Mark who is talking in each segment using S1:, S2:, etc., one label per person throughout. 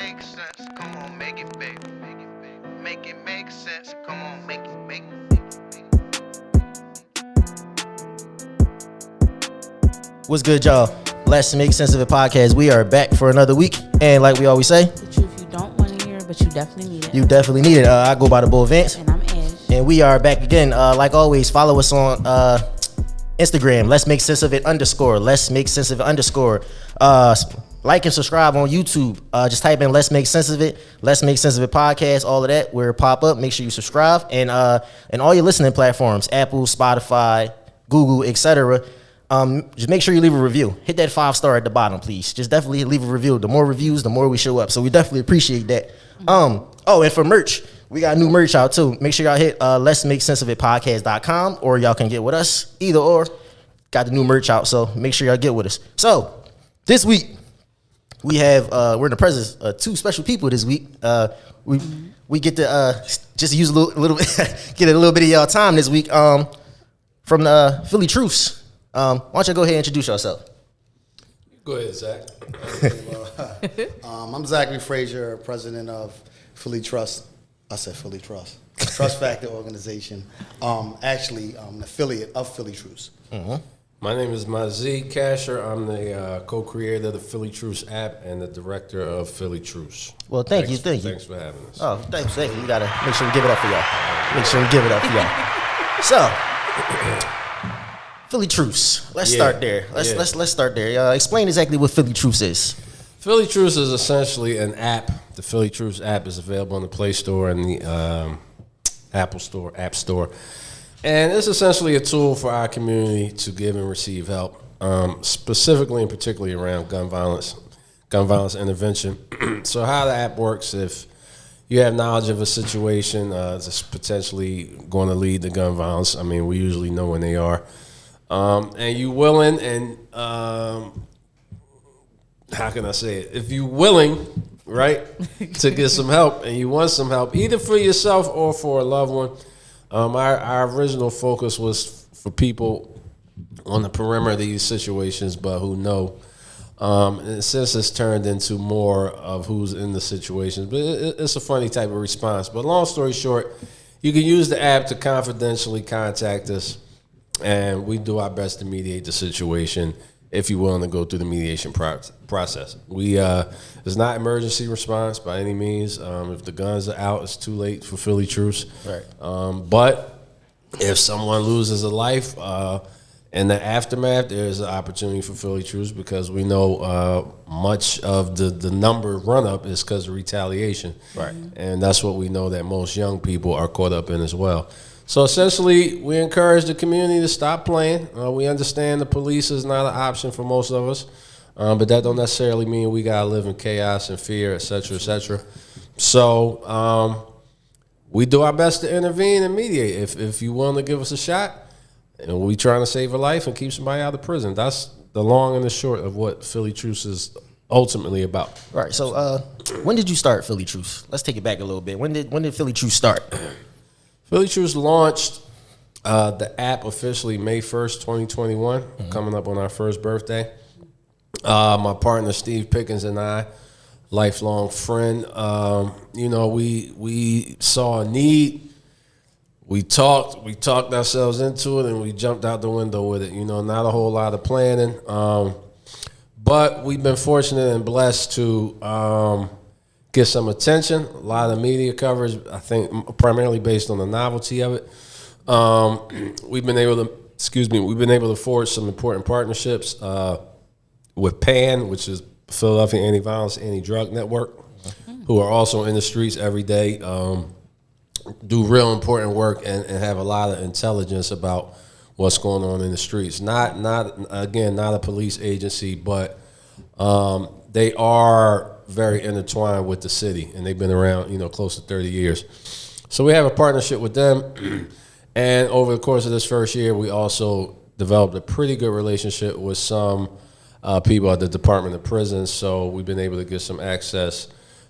S1: make sense. Come on, make it, baby. Make it, baby. Make it make sense. Come on, make it, make it.
S2: What's good, y'all? Let's Make Sense of It podcast. We are back for another week, and like we always say,
S3: the truth you don't want to hear, but you definitely need it.
S2: You definitely need it. I go by the Bull Vance,
S3: and I'm Ash,
S2: and we are back again. Like always, follow us on Instagram. Let's Make Sense of It _ Let's Make Sense of It _ Like and subscribe on YouTube. Just type in Let's Make Sense of It, Let's Make Sense of It podcast, all of that where it pop up. Make sure you subscribe, and all your listening platforms, Apple, Spotify, Google, etc. Just make sure you leave a review. Hit that 5-star at the bottom, please. Just definitely leave a review. The more reviews, the more we show up. So we definitely appreciate that. And for merch, we got new merch out too. Make sure y'all hit letsmakesenseofitpodcast.com, or y'all can get with us. Either or. Got the new merch out, so make sure y'all get with us. So this week we have we're in the presence of two special people this week. We get to just use a little get a little bit of y'all time this week. From the Philly Truce. Why don't you go ahead and introduce yourself?
S4: Go ahead, Zach.
S5: I'm Zach Frazier, president of Philly Trust. I said Philly Trust. Trust Factor organization. Actually, an affiliate of Philly Truce.
S2: Mm-hmm.
S4: My name is Mazzie Casher. I'm the co-creator of the Philly Truce app and the director of Philly Truce.
S2: Well, thank you.
S4: Thanks for having us.
S2: Oh, thanks. We got to make sure we give it up for y'all. So, Philly Truce. Let's start there. Let's start there. Explain exactly what Philly Truce is.
S4: Philly Truce is essentially an app. The Philly Truce app is available on the Play Store and the Apple Store, App Store. And it's essentially a tool for our community to give and receive help, specifically and particularly around gun violence intervention. So how the app works, if you have knowledge of a situation that's potentially going to lead to gun violence, I mean, we usually know when they are, and you willing and, how can I say it? If you willing, right, to get some help and you want some help, either for yourself or for a loved one, our original focus was for people on the perimeter of these situations, but who know. And since it's turned into more of who's in the situations, but it's a funny type of response. But long story short, you can use the app to confidentially contact us, and we do our best to mediate the situation if you're willing to go through the mediation process. It's not emergency response by any means. If the guns are out, it's too late for Philly Truce.
S2: Right.
S4: But if someone loses a life in the aftermath, there's an opportunity for Philly Truce because we know much of the number run-up is because of retaliation.
S2: Right.
S4: And that's what we know that most young people are caught up in as well. So essentially, we encourage the community to stop playing. We understand the police is not an option for most of us, but that don't necessarily mean we gotta live in chaos and fear, et cetera, et cetera. So we do our best to intervene and mediate. If you're willing to give us a shot, and we trying to save a life and keep somebody out of prison. That's the long and the short of what Philly Truce is ultimately about.
S2: Right. So when did you start Philly Truce? Let's take it back a little bit. When did Philly Truce start?
S4: Philly Truce launched the app officially May 1st, 2021, coming up on our first birthday. My partner Steve Pickens and I, lifelong friend, we saw a need. We talked ourselves into it, and we jumped out the window with it. Not a whole lot of planning, but we've been fortunate and blessed to get some attention. A lot of media coverage, I think, primarily based on the novelty of it. We've been able to forge some important partnerships with PAN, which is Philadelphia Anti-Violence, Anti-Drug Network, who are also in the streets every day. Do real important work and have a lot of intelligence about what's going on in the streets. Not a police agency, but they are very intertwined with the city, and they've been around, close to 30 years. So we have a partnership with them, and over the course of this first year, we also developed a pretty good relationship with some people at the Department of Prisons. So we've been able to get some access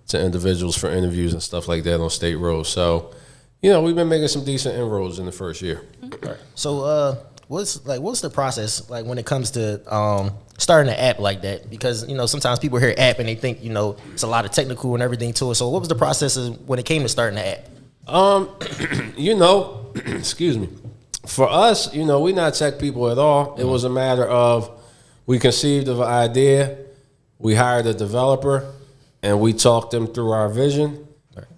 S4: to individuals for interviews and stuff like that on state roads. So, we've been making some decent inroads in the first year.
S2: Right. So what's the process like when it comes to starting an app like that? Because sometimes people hear app and they think it's a lot of technical and everything to it. So what was the process when it came to starting the app?
S4: Excuse me. For us, we're not tech people at all. It was a matter of we conceived of an idea, we hired a developer, and we talked them through our vision,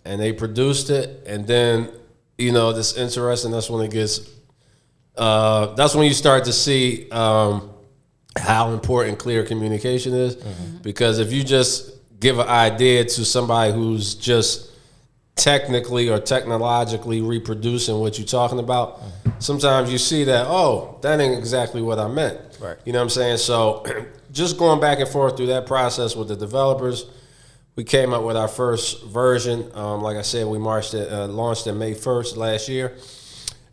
S4: and they produced it. And then, this interesting. That's when it gets. That's when you start to see how important clear communication is. Mm-hmm. Because if you just give an idea to somebody who's just technically or technologically reproducing what you're talking about, sometimes you see that, that ain't exactly what I meant.
S2: Right.
S4: You know what I'm saying? So just going back and forth through that process with the developers, we came up with our first version. Like I said, we launched it May 1st last year.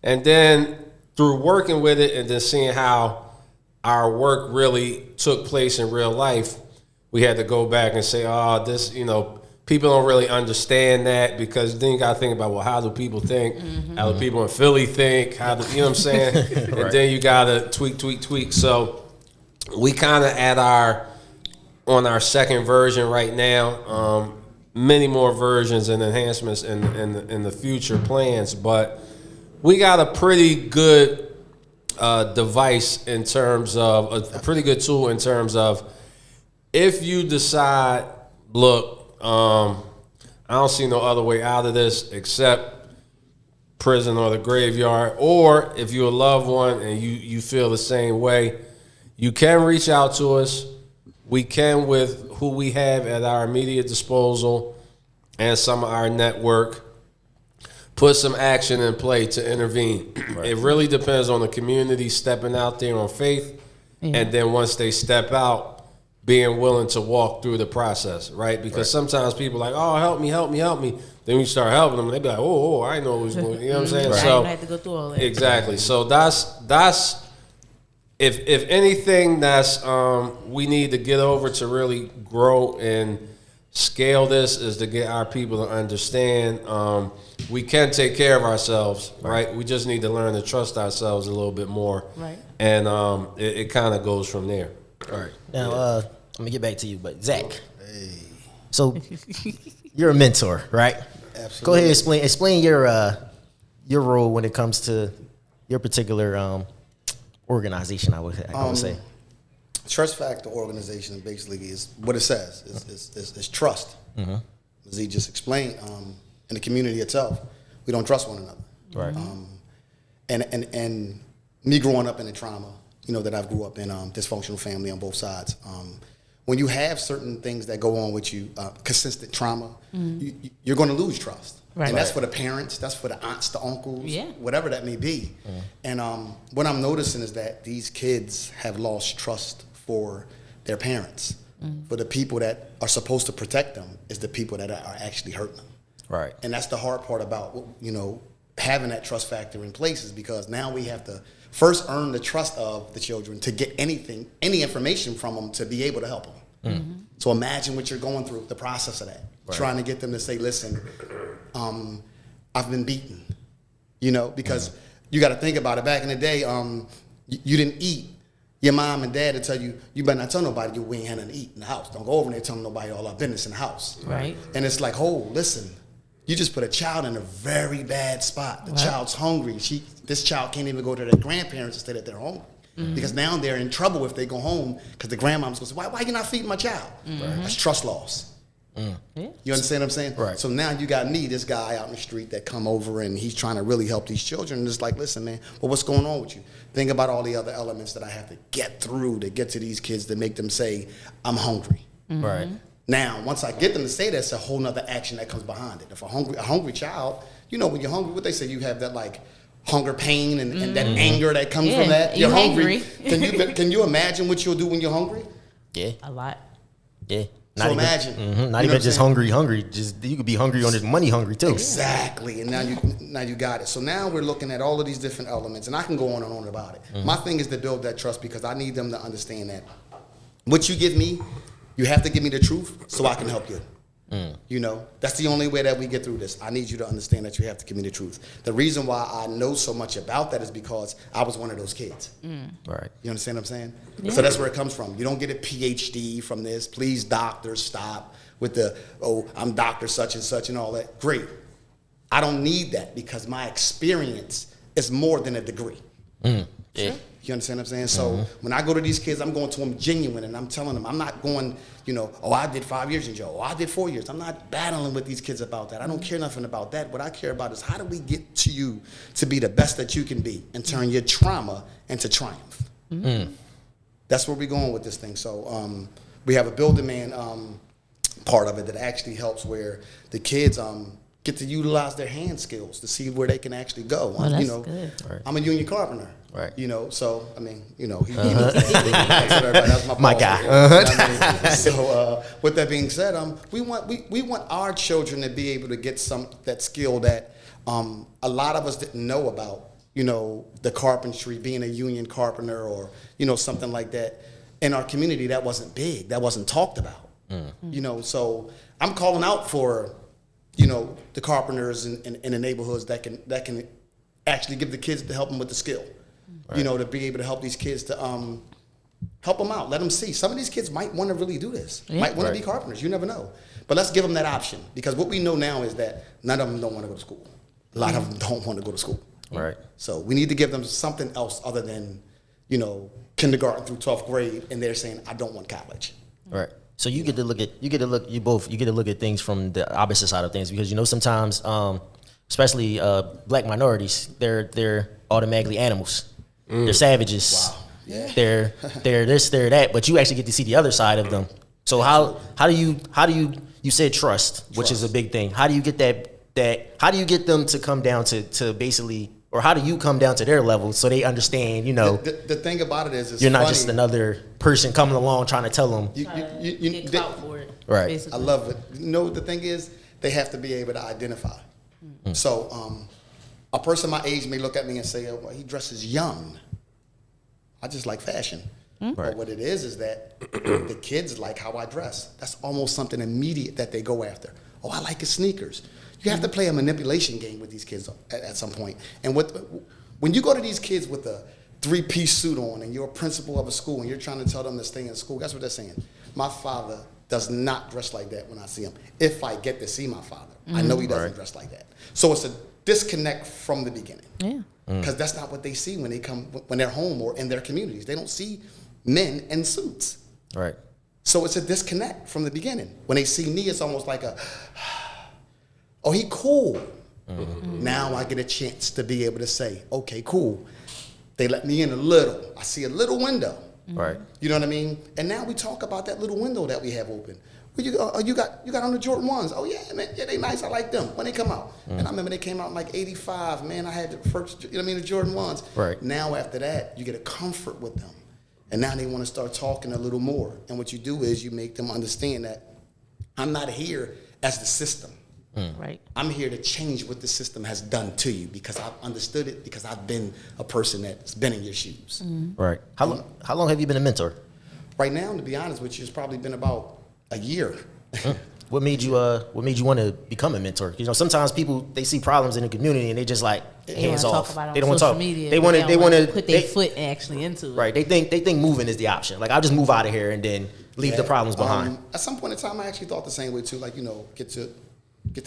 S4: And then through working with it and then seeing how our work really took place in real life, we had to go back and say, this, people don't really understand that, because then you got to think about, how do people think? Mm-hmm. How do people in Philly think? How do, you know what I'm saying? Right. And then you got to tweak. So we kind of on our second version right now. Many more versions and enhancements in the future plans, but we got a pretty good device in terms of a pretty good tool in terms of if you decide, look, I don't see no other way out of this except prison or the graveyard. Or if you're a loved one and you feel the same way, you can reach out to us. We can, with who we have at our immediate disposal and some of our network, put some action in play to intervene. Right. It really depends on the community stepping out there on faith. Yeah. And then once they step out, being willing to walk through the process, right? Because sometimes people are like, help me. Then when you start helping them, they be like, I didn't know what was going on. You know what I'm saying?
S3: Right.
S4: So
S3: I have to go through all that.
S4: Exactly. So that's if anything that's we need to get over to really grow and scale this is to get our people to understand we can take care of ourselves, right? We just need to learn to trust ourselves a little bit more. Right. And it kind of goes from there.
S2: All right. Now, I'm going to get back to you, but Zach. Hey. So, you're a mentor, right?
S5: Absolutely.
S2: Go ahead and explain your role when it comes to your particular organization, I would say.
S5: Trust Factor organization basically is what it says. Is trust. Mm-hmm. As he just explained, in the community itself, we don't trust one another.
S2: Right.
S5: And me growing up in the trauma, that I grew up in dysfunctional family on both sides. When you have certain things that go on with you, consistent trauma, you're going to lose trust. Right. And that's for the parents, that's for the aunts, the uncles, whatever that may be. And what I'm noticing is that these kids have lost trust for their parents. For the people that are supposed to protect them is the people that are actually hurting them. Right. And that's the hard part about, having that trust factor in place, is because now we have to first earn the trust of the children to get any information from them to be able to help them. Mm-hmm. So imagine what you're going through, the process of that. Right. Trying to get them to say, listen, I've been beaten, because you got to think about it. Back in the day, you didn't eat. Your mom and dad would tell you, you better not tell nobody we ain't had nothing to eat in the house. Don't go over there telling nobody all our business in the house. Right. And it's like, listen, you just put a child in a very bad spot. The child's hungry. This child can't even go to their grandparents and say that they're hungry. Mm-hmm. Because now they're in trouble if they go home, because the grandmom's going to say, why you not feeding my child? Mm-hmm. That's trust loss. Mm. Yeah. You understand what I'm saying? Right. So now you got me, this guy out in the street that come over and he's trying to really help these children. And it's like, listen, man, what's going on with you? Think about all the other elements that I have to get through to get to these kids to make them say, I'm hungry. Mm-hmm. Right. Now, once I get them to say that, it's a whole nother action that comes behind it. If a hungry child, when you're hungry, what they say, you have that like hunger pain and that anger that comes from that. You're hungry. Can you imagine what you'll do when you're hungry? Yeah.
S3: A lot.
S2: Yeah.
S5: So imagine.
S2: Not even just hungry. Just you could be hungry on this money hungry too.
S5: Exactly. And now you got it. So now we're looking at all of these different elements, and I can go on and on about it. Mm-hmm. My thing is to build that trust, because I need them to understand that what you give me, you have to give me the truth so I can help you. You know, that's the only way that we get through this. I need you to understand that you have to give me the truth. The reason why I know so much about that is because I was one of those kids.
S2: Right.
S5: You understand what I'm saying? Yeah. So that's where it comes from. You don't get a PhD from this. Please, doctors, stop with the, oh, I'm Dr. such and such and all that. Great. I don't need that because my experience is more than a degree.
S2: Yeah.
S5: You understand what I'm saying? So when I go to these kids, I'm going to them genuine, and I'm telling them, I'm not going, you know, oh, I did 5 years in jail. Oh, I did 4 years. I'm not battling with these kids about that. I don't care nothing about that. What I care about is how do we get to you to be the best that you can be and turn your trauma into triumph. That's where we're going with this thing. So we have a Build a Man part of it that actually helps where the kids get to utilize their hand skills to see where they can actually go.
S3: That's
S5: you know,
S3: good.
S2: Right.
S5: I'm a union carpenter.
S2: Right.
S5: You know, so I mean, you know, he knows that. That's
S2: My
S5: boss.
S2: guy.
S5: You know what I mean? So with that being said, we want our children to be able to get that skill that a lot of us didn't know about. You know, the carpentry, being a union carpenter, or you know, something like that. In our community, that wasn't big. That wasn't talked about. You know, so I'm calling out for, you know, the carpenters in the neighborhoods that can actually give the kids to help them with the skill. Right. You know, to be able to help these kids to help them out, let them see. Some of these kids might want to really do this, might want to be carpenters. You never know. But let's give them that option, because what we know now is that none of them don't want to go to school. A lot of them don't want to go to school.
S2: Right.
S5: So we need to give them something else other than, you know, kindergarten through 12th grade, and they're saying, I don't want college.
S2: Right. So you get to look at things from the opposite side of things, because you know sometimes, especially black minorities, they're automatically animals. They're savages.
S5: Wow. Yeah.
S2: They're this, they're that, but you actually get to see the other side of them. So how do you said trust, which is a big thing. How do you get that how do you get them to come down to basically, or how do you come down to their level so they understand, you know,
S5: the thing about it is
S2: you're not
S5: funny.
S2: just another person coming along trying to tell them.
S5: You
S3: Get clout for it.
S2: Right.
S3: Basically.
S5: I love it. You know, the thing is, they have to be able to identify. So, a person my age may look at me and say, oh, well, he dresses young. I just like fashion. But what it is that the kids like how I dress. That's almost something immediate that they go after. Oh, I like his sneakers. You have to play a manipulation game with these kids at some point. And when you go to these kids with a 3-piece suit on and you're a principal of a school and you're trying to tell them this thing in school, guess what they're saying? My father does not dress like that when I see him. If I get to see my father, I know he doesn't dress like that. So it's a disconnect from the beginning.
S3: Yeah.
S5: Because that's not what they see when they're home or in their communities. They don't see men in suits.
S2: Right.
S5: So it's a disconnect from the beginning. When they see me, it's almost like oh, he cool. Now I get a chance to be able to say, okay, cool. They let me in a little. I see a little window.
S2: Right.
S5: You know what I mean? And now we talk about that little window that we have open. Well, you got on the Jordan 1s. Oh, yeah, man. Yeah, they nice. I like them. When they come out. And I remember they came out in like 85. Man, I had the first, you know what I mean, the Jordan 1s.
S2: Right.
S5: Now after that, you get a comfort with them. And now they want to start talking a little more. And what you do is you make them understand that I'm not here as the system.
S3: Right.
S5: I'm here to change what the system has done to you, because I've understood it, because I've been a person that's been in your shoes.
S2: Right. How long have you been a mentor?
S5: Right now, to be honest with you, it's probably been about a year.
S2: What made you want to become a mentor? You know, sometimes people, they see problems in the community and they just like hands off. They don't want to talk.
S3: They
S2: want to
S3: put their foot actually into it.
S2: Right. They think moving is the option. Like, I'll just move out of here and then leave the problems behind.
S5: At some point in time, I actually thought the same way too. Like, you know, get to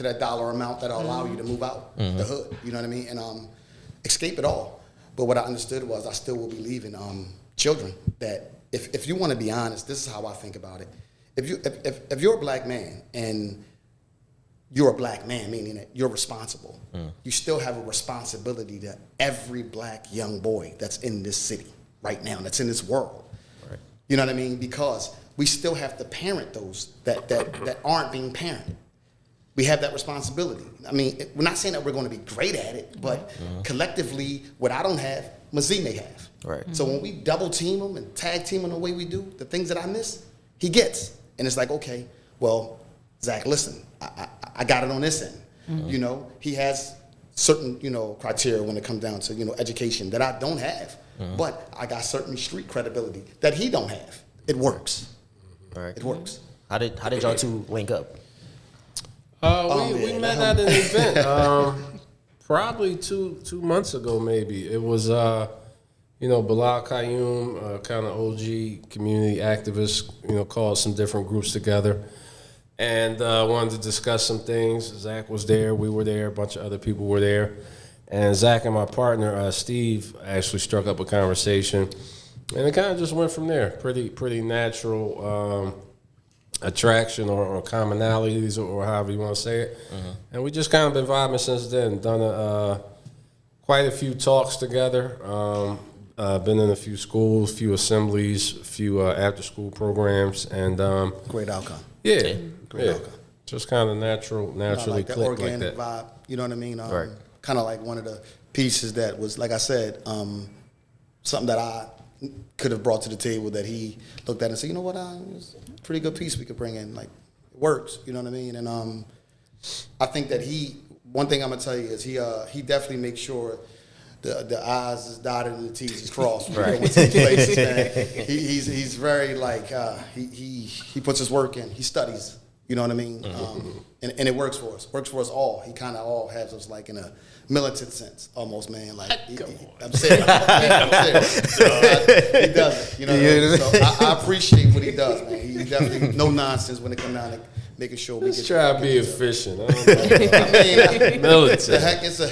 S5: that dollar amount that'll allow you to move out the hood. You know what I mean? And escape it all. But what I understood was I still will be leaving children that if you want to be honest, this is how I think about it. If you're a black man and you're a black man, meaning that you're responsible, you still have a responsibility to every black young boy that's in this city right now, that's in this world.
S2: Right.
S5: You know what I mean? Because we still have to parent those that aren't being parented. We have that responsibility. I mean, we're not saying that we're going to be great at it, but collectively, what I don't have, Mazzie may have.
S2: Right.
S5: So when we double team him and tag team him the way we do, the things that I miss, he gets. And it's like, okay, well, Zach, listen, I got it on this end. You know, he has certain, you know, criteria when it comes down to, you know, education that I don't have. But I got certain street credibility that he don't have. It works.
S2: Right.
S5: It works.
S2: How did y'all two link up?
S4: We met at an event probably two months ago, maybe. It was, Bilal Qayyum, kind of OG community activist, called some different groups together and wanted to discuss some things. Zach was there, we were there, a bunch of other people were there. And Zach and my partner, Steve, actually struck up a conversation. And it kind of just went from there. Pretty natural attraction or commonalities or however you want to say it. And we just kind of been vibing since then. Done quite a few talks together. Been in a few schools, few assemblies, few after-school programs. And
S5: Great outcome.
S4: Yeah.
S5: Great outcome.
S4: Just kind of naturally
S5: like that
S4: clicked
S5: organic
S4: like that.
S5: vibe. You know what I mean?
S2: Right.
S5: Kind of like one of the pieces that was, like I said, something that I could have brought to the table that he looked at and said, you know what, it's a pretty good piece we could bring in. Like, it works. You know what I mean? And I think that one thing I'm gonna tell you is he definitely makes sure the I's is dotted and the T's is crossed. Right. When to places, man. He's very like he puts his work in. He studies. You know what I mean? And it works for us. Works for us all. He kind of all has us like in a militant sense, almost, man. Like I'm serious. He does it. You know what I mean? So I appreciate what he does, man. He definitely no nonsense when it comes down to making sure we
S4: Let's
S5: get.
S4: try to be efficient. I don't know. Militant.
S5: The heck is a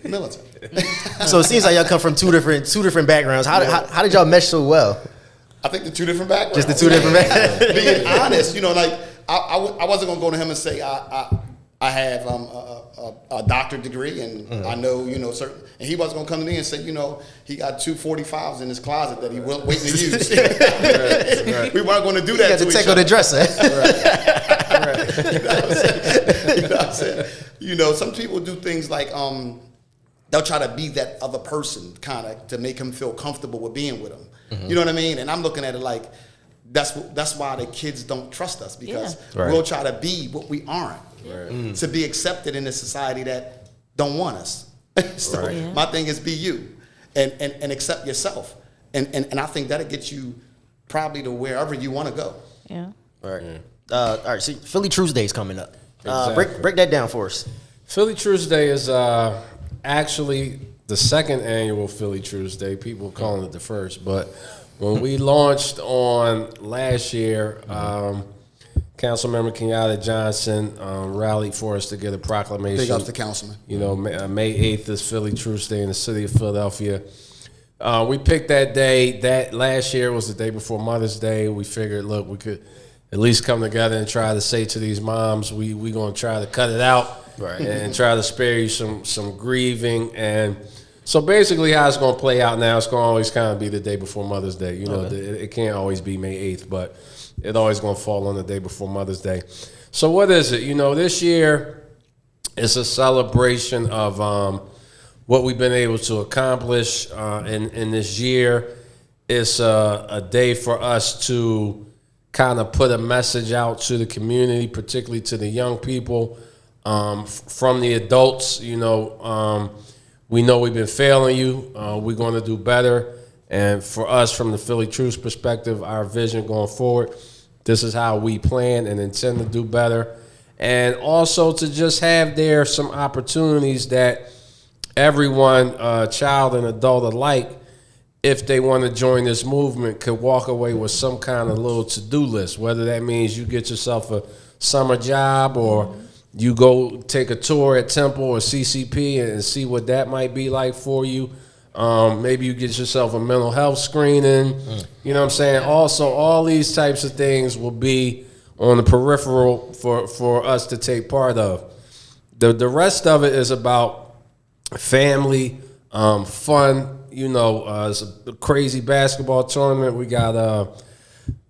S5: militant.
S2: So it seems like y'all come from two different backgrounds. How did y'all mesh so well?
S5: I think the two different backgrounds.
S2: Just the two different backgrounds.
S5: Being honest, like I wasn't gonna go to him and say I have a doctorate degree and I know certain, and he wasn't gonna come to me and say he got 2 45s in his closet that he waiting to use. Right. We weren't gonna do that.
S2: You got to take on the dresser.
S5: Right. You know what I'm saying? Some people do things like they'll try to be that other person kind of to make him feel comfortable with being with them. You know what I mean? And I'm looking at it like that's why the kids don't trust us, because we'll try to be what we aren't to be accepted in a society that don't want us. So my thing is be you and accept yourself. And I think that'll get you probably to wherever you want to go.
S3: Yeah.
S2: Right. All right. So Philly Truce Day is coming up.
S4: Exactly.
S2: Break that down for us.
S4: Philly Truce Day is actually the second annual Philly Truce Day. People calling it the first, but when we launched on last year, Councilmember Kenyatta Johnson rallied for us to get a proclamation.
S5: Big ups to Councilman.
S4: May 8th is Philly Truce Day in the city of Philadelphia. We picked that day. That last year was the day before Mother's Day. We figured, look, we could at least come together and try to say to these moms, we going to try to cut it out and try to spare you some grieving. And so basically how it's going to play out now, it's going to always kind of be the day before Mother's Day. It can't always be May 8th, but it's always going to fall on the day before Mother's Day. So what is it? This year it's a celebration of what we've been able to accomplish in this year. It's a day for us to kind of put a message out to the community, particularly to the young people, from the adults. We know we've been failing you. We're going to do better. And for us, from the Philly Truce perspective, our vision going forward, this is how we plan and intend to do better. And also to just have there some opportunities that everyone, child and adult alike, if they want to join this movement, could walk away with some kind of little to-do list, whether that means you get yourself a summer job or you go take a tour at Temple or CCP and see what that might be like for you. Maybe you get yourself a mental health screening. You know what I'm saying? Also, all these types of things will be on the peripheral for us to take part of. The rest of it is about family, fun. It's a crazy basketball tournament. We got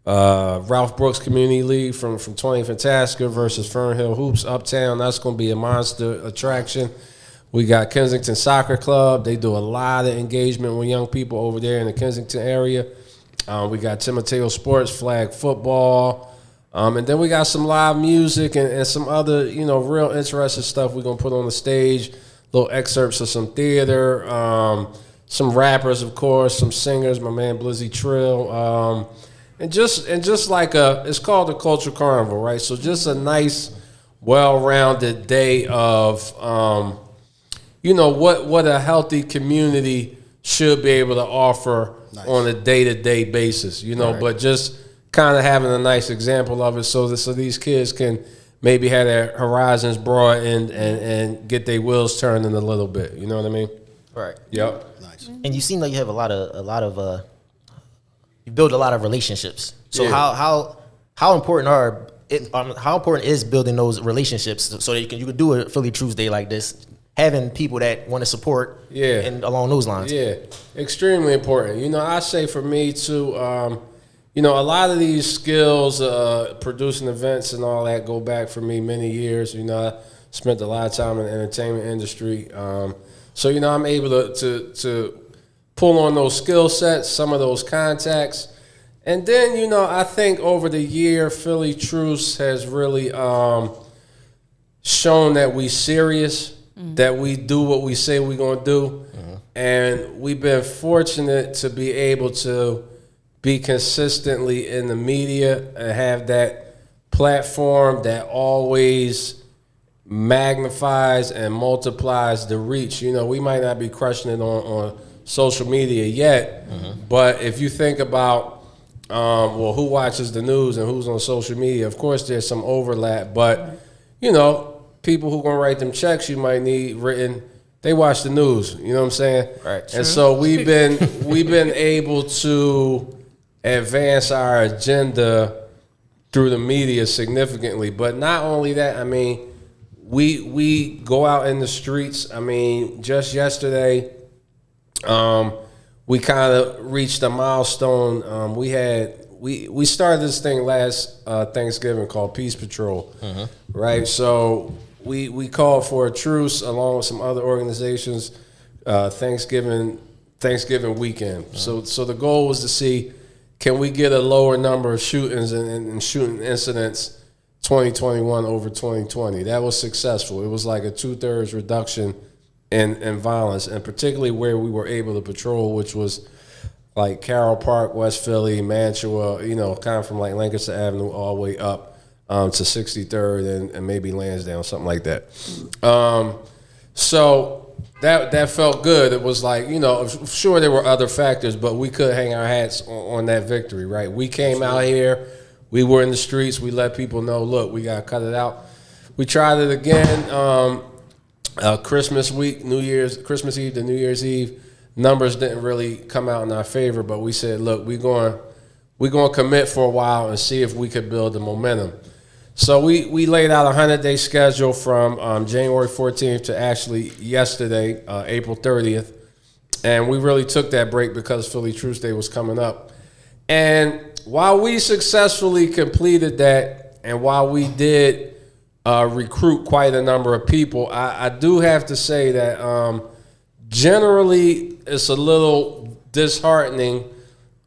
S4: Ralph Brooks Community League from 20th and Tasker versus Fernhill Hoops Uptown. That's going to be a monster attraction. We got Kensington Soccer Club. They do a lot of engagement with young people over there in the Kensington area. We got Timoteo Sports, flag football. And then we got some live music and some other, real interesting stuff we're going to put on the stage. Little excerpts of some theater, some rappers, of course, some singers, my man Blizzy Trill. And just like it's called the Culture Carnival, right? So just a nice well-rounded day of, what a healthy community should be able to offer on a day-to-day basis, but just kind of having a nice example of it so these kids can maybe have their horizons broadened and get their wheels turning a little bit. You know what I mean?
S2: Right.
S4: Yep.
S5: Nice.
S2: And you seem like you have a lot of you build a lot of relationships. So
S4: Yeah.
S2: how important how important is building those relationships so that you can do a Philly Truce Day like this, having people that want to support, and along those lines.
S4: Yeah, extremely important. I say for me too, a lot of these skills, producing events and all that go back for me many years. I spent a lot of time in the entertainment industry. So I'm able to pull on those skill sets, some of those contacts. And then, I think over the year, Philly Truce has really shown that we serious, that we do what we say we're going to do. And we've been fortunate to be able to be consistently in the media and have that platform that always magnifies and multiplies the reach. We might not be crushing it on social media yet, but if you think about who watches the news and who's on social media, of course there's some overlap, but people who gonna write them checks you might need written, they watch the news, you know what I'm saying?
S2: Right.
S4: And so we've been able to advance our agenda through the media significantly. But not only that, we go out in the streets. Just yesterday, we kind of reached a milestone. We started this thing last Thanksgiving called Peace Patrol, right? So we called for a truce along with some other organizations, Thanksgiving weekend. So the goal was to see, can we get a lower number of shootings and shooting incidents 2021 over 2020? That was successful. It was like a 2/3 reduction in violence, and particularly where we were able to patrol, which was like Carroll Park, West Philly, Mantua, kind of from like Lancaster Avenue all the way up to 63rd and maybe Lansdowne, something like that. So that felt good. It was like, sure there were other factors, but we could hang our hats on that victory, right? We came out here, we were in the streets, we let people know, look, we got to cut it out. We tried it again. Christmas week, Christmas Eve to New Year's Eve, numbers didn't really come out in our favor, but we said, look, we're going to commit for a while and see if we could build the momentum. So we laid out a 100-day schedule from January 14th to actually yesterday, April 30th, and we really took that break because Philly Truce Day was coming up. And while we successfully completed that, and while we did recruit quite a number of people, I do have to say that generally it's a little disheartening,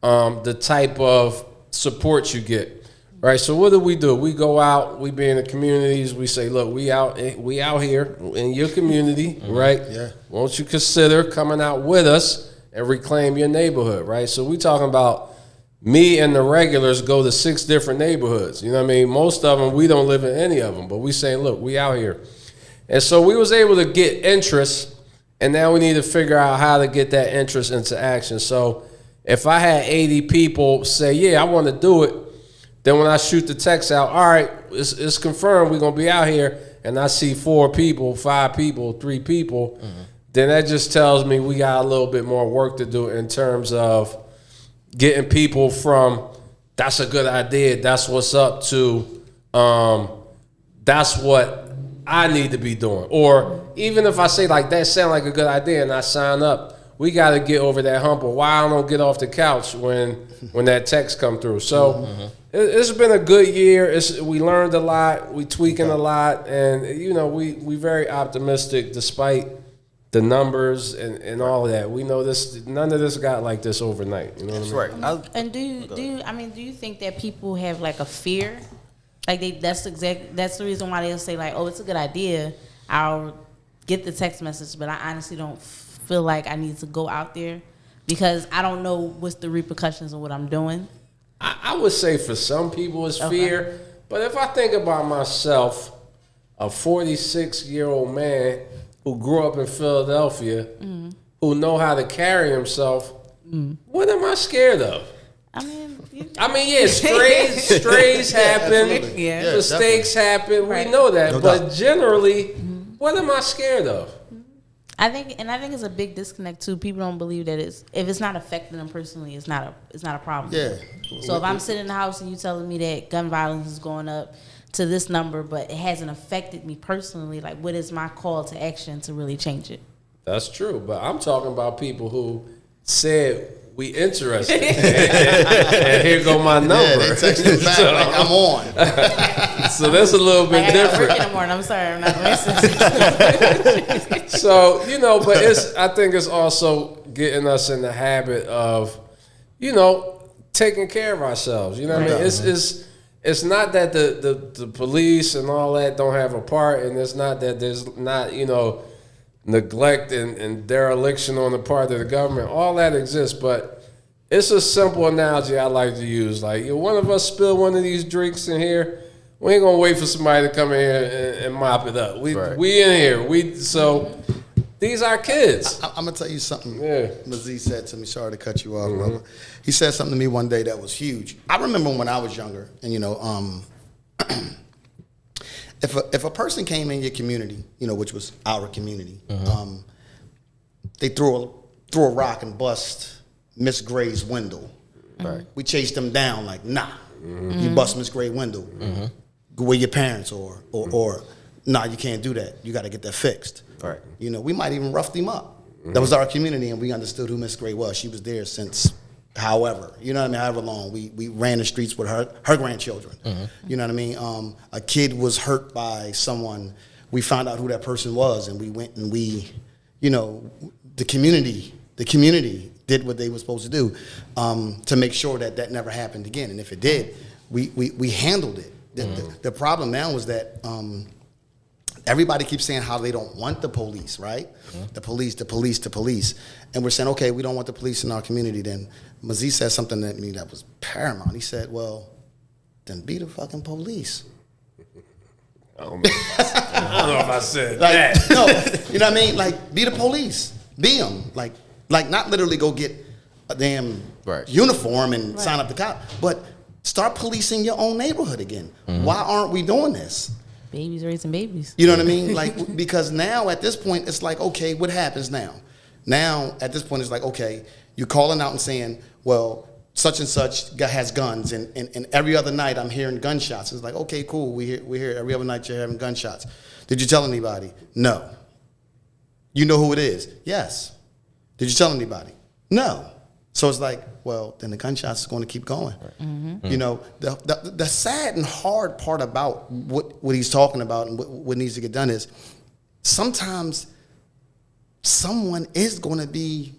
S4: the type of support you get, right? So what do? We go out, we be in the communities, we say, look, we out here in your community, right?
S5: Yeah.
S4: Won't you consider coming out with us and reclaim your neighborhood, right? So we talking about me and the regulars go to 6 different neighborhoods. You know what I mean? Most of them, we don't live in any of them, but we saying, look, we out here. And so we was able to get interest, and now we need to figure out how to get that interest into action. So if I had 80 people say, yeah, I want to do it, then when I shoot the text out, all right, it's confirmed we're going to be out here, and I see 4 people, 5 people, 3 people, then that just tells me we got a little bit more work to do in terms of getting people from that's a good idea, that's what's up, to that's what I need to be doing. Or even if I say like that sound like a good idea and I sign up, we got to get over that hump of why I don't get off the couch when that text come through. So it's been a good year. We learned a lot, we tweaking a lot, and we very optimistic despite the numbers and all of that. We know this. None of this got like this overnight. You know what I mean?
S2: Right.
S3: And do you think that people have like a fear? Like that's the reason why they'll say like, oh, it's a good idea. I'll get the text message, but I honestly don't feel like I need to go out there because I don't know what's the repercussions of what I'm doing.
S4: I would say for some people it's fear, but if I think about myself, a 46-year-old man who grew up in Philadelphia, who know how to carry himself, what am I scared of?
S3: I mean,
S4: yeah, strays happen,
S3: Yeah,
S4: mistakes happen.
S3: Right.
S4: We know that,
S5: No
S4: but
S5: doubt.
S4: generally, what am I scared of?
S3: I think it's a big disconnect too. People don't believe that if it's not affecting them personally, it's not a problem.
S5: Yeah.
S3: So if I'm sitting in the house and you telling me that gun violence is going up to this number, but it hasn't affected me personally, like what is my call to action to really change it?
S4: That's true, but I'm talking about people who said we interested, and here go my number.
S5: Yeah, they texted back
S4: So-
S5: like I'm on.
S4: So that's a little bit
S3: Like I got work
S4: different.
S3: in the morning. I'm sorry, I'm not listening.
S4: So, but I think it's also getting us in the habit of, taking care of ourselves. You know what I mean? It's not that the police and all that don't have a part, and it's not that there's not, neglect and dereliction on the part of the government. All that exists, but it's a simple analogy I like to use. Like, if one of us spill one of these drinks in here, we ain't gonna wait for somebody to come in here and mop it up. We in here. So these are kids.
S5: I'm gonna tell you something.
S4: Yeah.
S5: Mazzie said to me. Sorry to cut you off, brother. He said something to me one day that was huge. I remember when I was younger, and if a person came in your community, which was our community, they threw a rock and bust Miss Gray's window.
S2: Right.
S5: We chased them down like, nah, you bust Miss Gray's window. Go with your parents, or nah, you can't do that. You got to get that fixed.
S2: Right.
S5: We might even rough them up. That was our community, and we understood who Miss Gray was. She was there since however long. We ran the streets with her grandchildren. You know what I mean? A kid was hurt by someone. We found out who that person was, and we went and the community did what they were supposed to do to make sure that never happened again. And if it did, we handled it. The problem now is that everybody keeps saying how they don't want the police, right? The police. And we're saying, okay, we don't want the police in our community. Then Mazzie said something to me that was paramount. He said, well, then be the fucking police.
S4: I don't know if I said
S5: Like,
S4: that.
S5: no, you know what I mean? Like, be the police. Be them. Like not literally go get a damn uniform and sign up the cop, but start policing your own neighborhood again. Why aren't we doing this?
S3: Babies raising babies.
S5: You know what I mean? Like, because now at this point, it's like, okay, what happens now? Now, at this point, it's like, okay, you're calling out and saying, well, such and such guy has guns, and every other night I'm hearing gunshots. It's like, okay, cool, we hear every other night you're having gunshots. Did you tell anybody? No. You know who it is? Yes. Did you tell anybody? No. So it's like, well, then the gunshots is going to keep going. The sad and hard part about what he's talking about and what needs to get done is sometimes someone is going to be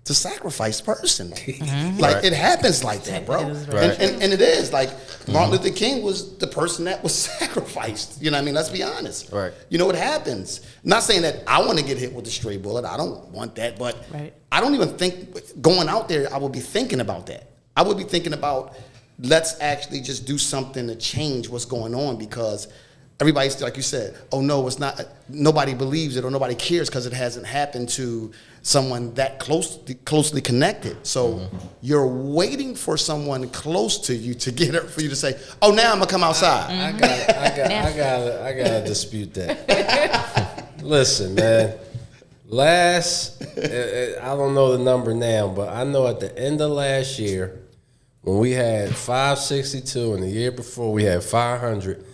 S5: the sacrifice person. It happens like that, bro. And it is. Like, Martin Luther King was the person that was sacrificed. You know what I mean? Let's be honest.
S2: Right.
S5: It happens. Not saying that I want to get hit with a stray bullet. I don't want that. But I don't even think going out there, I would be thinking about that. I would be thinking about, let's actually just do something to change what's going on, because everybody's, like you said, oh no, it's not, nobody believes it or nobody cares because it hasn't happened to someone that closely connected. So you're waiting for someone close to you to get it, for you to say, oh, now I'm gonna come outside.
S4: I gotta dispute that. Listen, man. I don't know the number now, but I know at the end of last year, when we had 562, and the year before we had 500,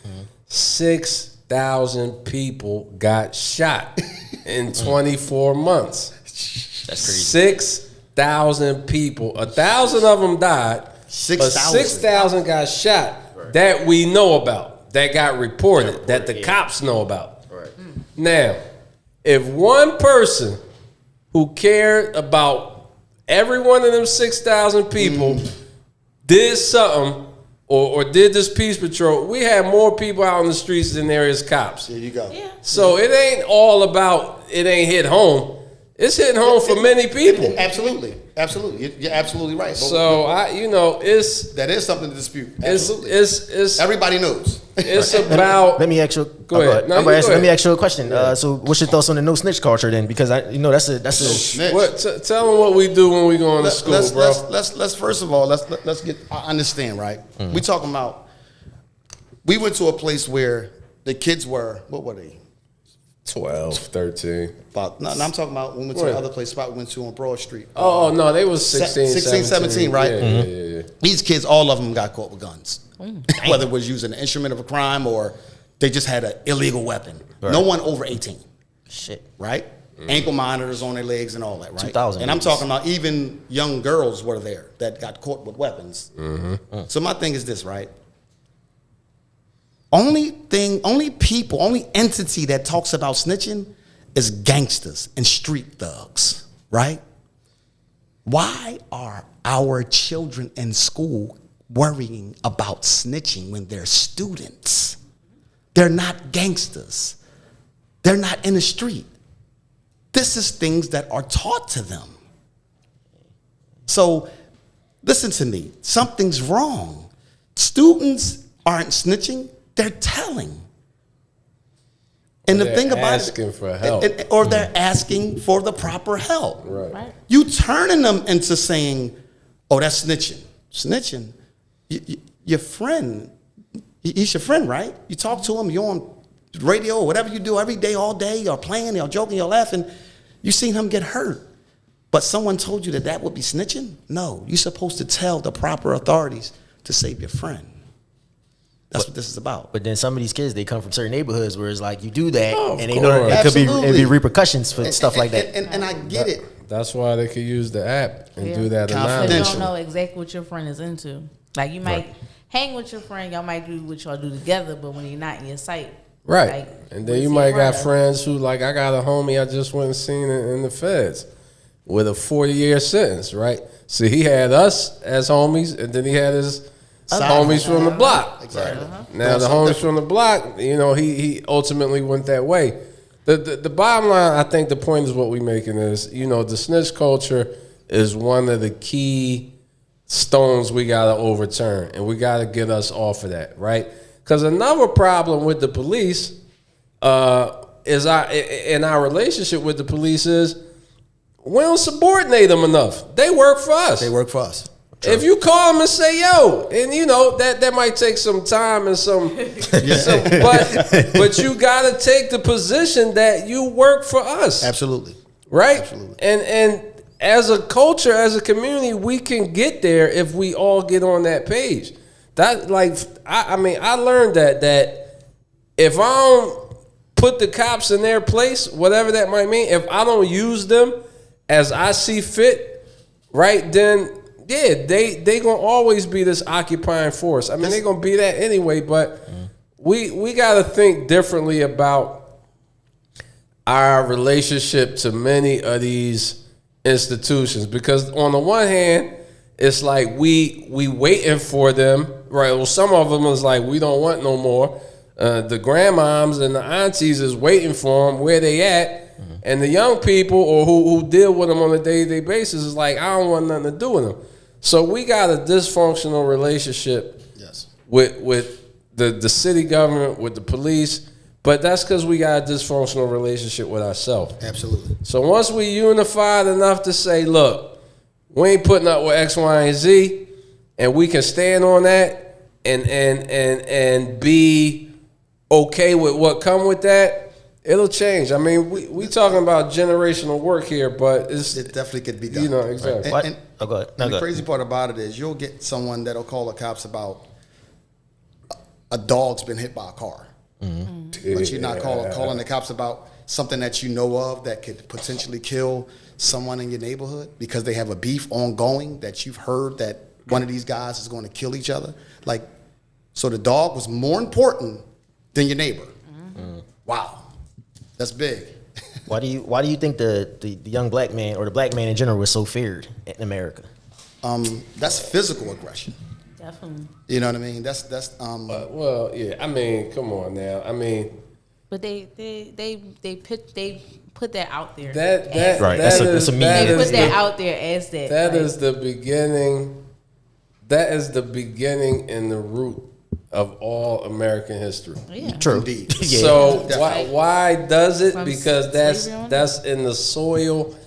S4: 6,000 people got shot in 24 months.
S2: That's crazy.
S4: 6,000 people. 1,000 of them died. 6,000 got shot that we know about, that got reported, that the cops know about.
S2: Right.
S4: Now, if one person who cared about every one of them 6,000 people did something or did this peace patrol, we had more people out on the streets than there is cops.
S5: There you go.
S3: Yeah.
S4: So it ain't all about, it ain't hit home. it's hitting home for many people.
S5: Absolutely. You're absolutely right.
S4: So it's
S5: that is something to dispute. Absolutely.
S4: It's
S5: everybody knows.
S4: It's about.
S2: Let me ask you.
S4: Go ahead. No,
S2: let me ask you a question. So, what's your thoughts on the no snitch culture then? Because that's a
S5: Snitch.
S4: Tell them what we do when we go into school, bro.
S5: Let's first of all let's get. I understand, right? We talking about. We went to a place where the kids were. What were they?
S4: 12, 13.
S5: No, I'm talking about when we went to the other place spot we went to on Broad Street.
S4: Oh, no, they was 16,
S5: 17, right?
S4: Yeah.
S5: These kids, all of them got caught with guns. Whether it was using an instrument of a crime or they just had an illegal weapon. Right. No one over 18.
S2: Shit.
S5: Right? Ankle monitors on their legs and all that, right?
S2: 2000.
S5: And I'm talking about even young girls were there that got caught with weapons. So my thing is this, right? Only entity that talks about snitching is gangsters and street thugs, right? Why are our children in school worrying about snitching when they're students? They're not gangsters. They're not in the street. This is things that are taught to them. So listen to me. Something's wrong. Students aren't snitching. They're telling. And the thing about
S4: asking for help.
S5: Or they're asking for the proper help.
S4: Right.
S5: You turning them into saying, oh, that's snitching. Snitching. Your friend, he's your friend, right? You talk to him, you're on radio or whatever you do every day, all day, you're playing, you're joking, you're laughing. You seen him get hurt. But someone told you that would be snitching? No, you're supposed to tell the proper authorities to save your friend. That's what this is about.
S2: But then some of these kids, they come from certain neighborhoods where it's like you do that, and they
S4: course.
S2: know it could
S5: Absolutely.
S2: be repercussions for stuff like that.
S5: And I get it.
S4: That's why they could use the app and do that
S3: Because
S5: Confidential.
S3: you don't know exactly what your friend is into. Like you might hang with your friend, y'all might do what y'all do together, but when you're not in your sight.
S4: Right.
S3: Like,
S4: And then you might got friends who, like, I got a homie I just went and seen in the feds with a 40-year sentence, right? So he had us as homies, and then he had his homies from the block.
S5: Exactly.
S4: Now, the homies from the block, he ultimately went that way. The bottom line, I think the point is what we're making is, the snitch culture is one of the key stones we got to overturn, and we got to get us off of that, right? Because another problem with the police is in our relationship with the police is we don't subordinate them enough. They work for us.
S5: They work for us.
S4: True. If you call them and say, yo, and that might take some time and but you got to take the position that you work for us.
S5: Absolutely.
S4: Right?
S5: Absolutely.
S4: And as a culture, as a community, we can get there if we all get on that page. That I learned that if I don't put the cops in their place, whatever that might mean, if I don't use them as I see fit, right, then they gonna always be this occupying force. I mean, they're gonna be that anyway, but we gotta think differently about our relationship to many of these institutions, because on the one hand, it's like we waiting for them, right? Well, some of them is like we don't want no more. The grandmoms and the aunties is waiting for them where they at, and the young people or who deal with them on a day-to-day basis is like, I don't want nothing to do with them. So we got a dysfunctional relationship with the city government, with the police, but that's because we got a dysfunctional relationship with ourselves.
S5: Absolutely.
S4: So once we unified enough to say, look, we ain't putting up with X, Y, and Z, and we can stand on that and be okay with what come with that, it'll change. I mean, we talking about generational work here, but
S5: it definitely could be done.
S4: Exactly.
S5: And
S2: Go ahead.
S5: the crazy part about it is you'll get someone that'll call the cops about a dog's been hit by a car. But you're not calling the cops about something that you know of that could potentially kill someone in your neighborhood because they have a beef ongoing that you've heard that one of these guys is going to kill each other. Like, so the dog was more important than your neighbor. Wow, that's big.
S2: Why do you think the young black man or the black man in general is so feared in America?
S5: That's physical aggression.
S3: Definitely.
S5: You know what I mean? That's
S4: well, yeah. I mean, come on now. I mean,
S3: But they put that out there.
S2: Right, that's a meaning.
S3: They put that out there as that.
S4: That is the beginning. That is the beginning and the root of all American history.
S3: Yeah.
S2: True.
S5: Indeed.
S2: Yeah.
S4: So why does it?
S3: From
S4: Because
S3: slavery on
S4: that's in the soil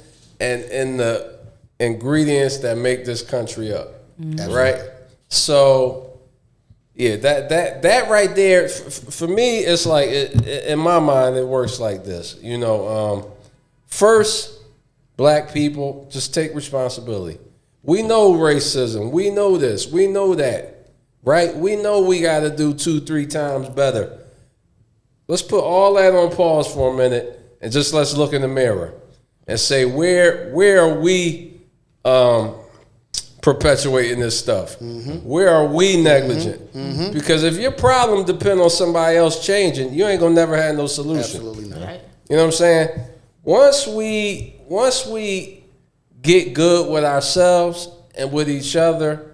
S4: and in the ingredients that make this country up, right? So yeah, that right there for me, it's like in my mind it works like this. You know, first, black people just take responsibility. We know racism. We know this. We know that. Right? We know we got to do 2-3 times better. Let's put all that on pause for a minute and just let's look in the mirror and say where are we perpetuating this stuff? Where are we negligent? Because if your problem depends on somebody else changing, you ain't gonna never have no solution.
S5: Absolutely not.
S3: Right.
S4: You know what I'm saying? Once we get good with ourselves and with each other,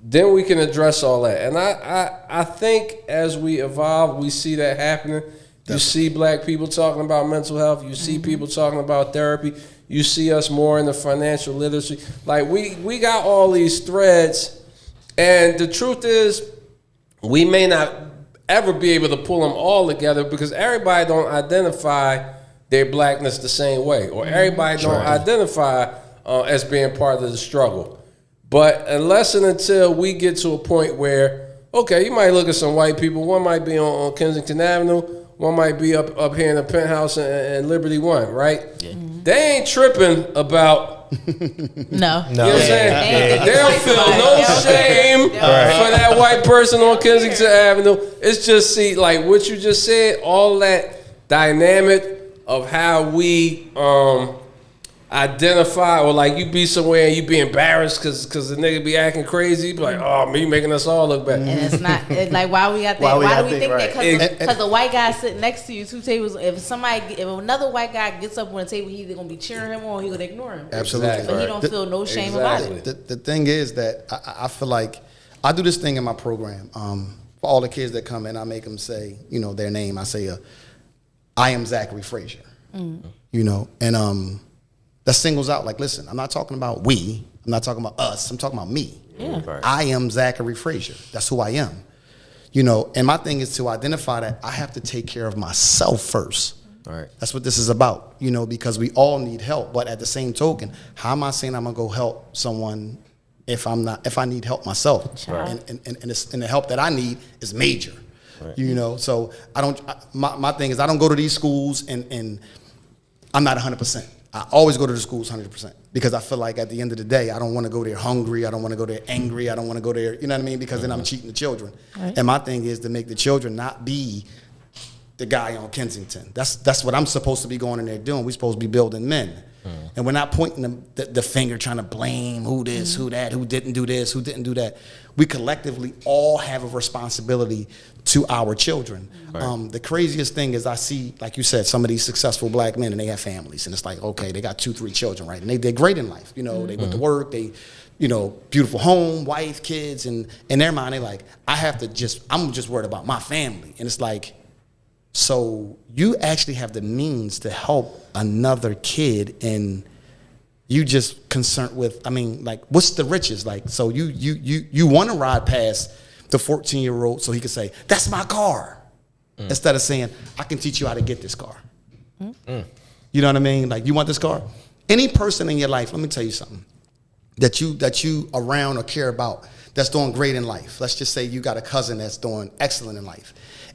S4: then we can address all that. And I think as we evolve, we see that happening. You see black people talking about mental health. You see people talking about therapy. You see us more in the financial literacy. Like we got all these threads. And the truth is, we may not ever be able to pull them all together because everybody don't identify their blackness the same way. Or everybody don't identify as being part of the struggle. But unless and until we get to a point where, okay, you might look at some white people. One might be on Kensington Avenue. One might be up here in the penthouse in Liberty One, right? Yeah. They ain't tripping about.
S3: No.
S4: You know what I'm saying? They don't feel no shame for that white person on Kensington Avenue. It's just, see, like what you just said, all that dynamic of how we identify, or like you be somewhere and you be embarrassed because the nigga be acting crazy. You be like, oh, me making us all look bad.
S3: And it's not like why we got that. Why do we think that? Because the white guy sitting next to you, 2 tables. If another white guy gets up on a table, he either gonna be cheering him on or he gonna ignore him.
S5: Absolutely.
S3: But he don't feel no shame about it.
S5: The thing is that I feel like I do this thing in my program. For all the kids that come in, I make them say, you know, their name. I say, I am Zach Frazier. You know, and that singles out, like, listen, I'm not talking about we. I'm not talking about us. I'm talking about me.
S3: Yeah.
S2: Right.
S5: I am Zachary Frazier. That's who I am. You know, and my thing is to identify that I have to take care of myself first.
S2: All right.
S5: That's what this is about, you know, because we all need help. But at the same token, how am I saying I'm going to go help someone if I need help myself?
S3: Right.
S5: And the help that I need is major. Right. You know, so my thing is I don't go to these schools and I'm not 100%. I always go to the schools 100% because I feel like at the end of the day, I don't want to go there hungry. I don't want to go there angry. I don't want to go there, you know what I mean? Because then I'm cheating the children. Right. And my thing is to make the children not be the guy on Kensington. That's what I'm supposed to be going in there doing. We're supposed to be building men. And we're not pointing the finger trying to blame who this, who that, who didn't do this, who didn't do that. We collectively all have a responsibility to our children. Right. The craziest thing is I see, like you said, some of these successful black men and they have families. And it's like, okay, they got 2-3 children, right? And they did great in life. You know, they went to work, they, you know, beautiful home, wife, kids. And in their mind, they like, I'm just worried about my family. And it's like, so you actually have the means to help another kid and you just concerned with, I mean, like, what's the riches? Like, so you want to ride past the 14-year-old so he could say, that's my car. Instead of saying, I can teach you how to get this car. You know what I mean? Like, you want this car? Any person in your life, let me tell you something, that you around or care about that's doing great in life. Let's just say you got a cousin that's doing excellent in life.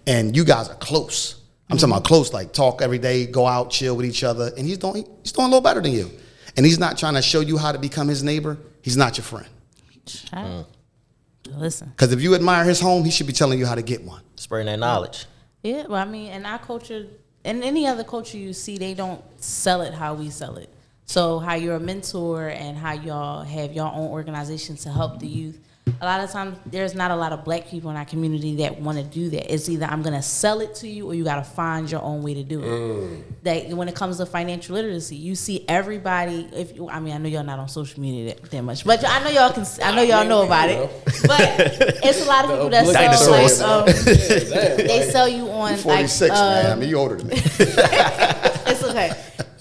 S5: And you guys are close. I'm talking about close, like talk every day, go out, chill with each other. And he's doing a little better than you. And he's not trying to show you how to become his neighbor. He's not your friend.
S3: Listen.
S5: Because if you admire his home, he should be telling you how to get one.
S2: Spreading that knowledge.
S3: Yeah, well, I mean, in our culture, in any other culture you see, they don't sell it how we sell it. So how you're a mentor and how y'all have your own organization to help the youth, a lot of times there's not a lot of black people in our community that want to do that. It's either I'm going to sell it to you or you got to find your own way to do it. That when it comes to financial literacy, you see everybody. I know y'all not on social media that much, but I know y'all can. I know y'all know about it. But it's a lot of people that sell. They sell you on
S5: 46,
S3: like,
S5: man. I mean, you older than me.
S3: It's okay.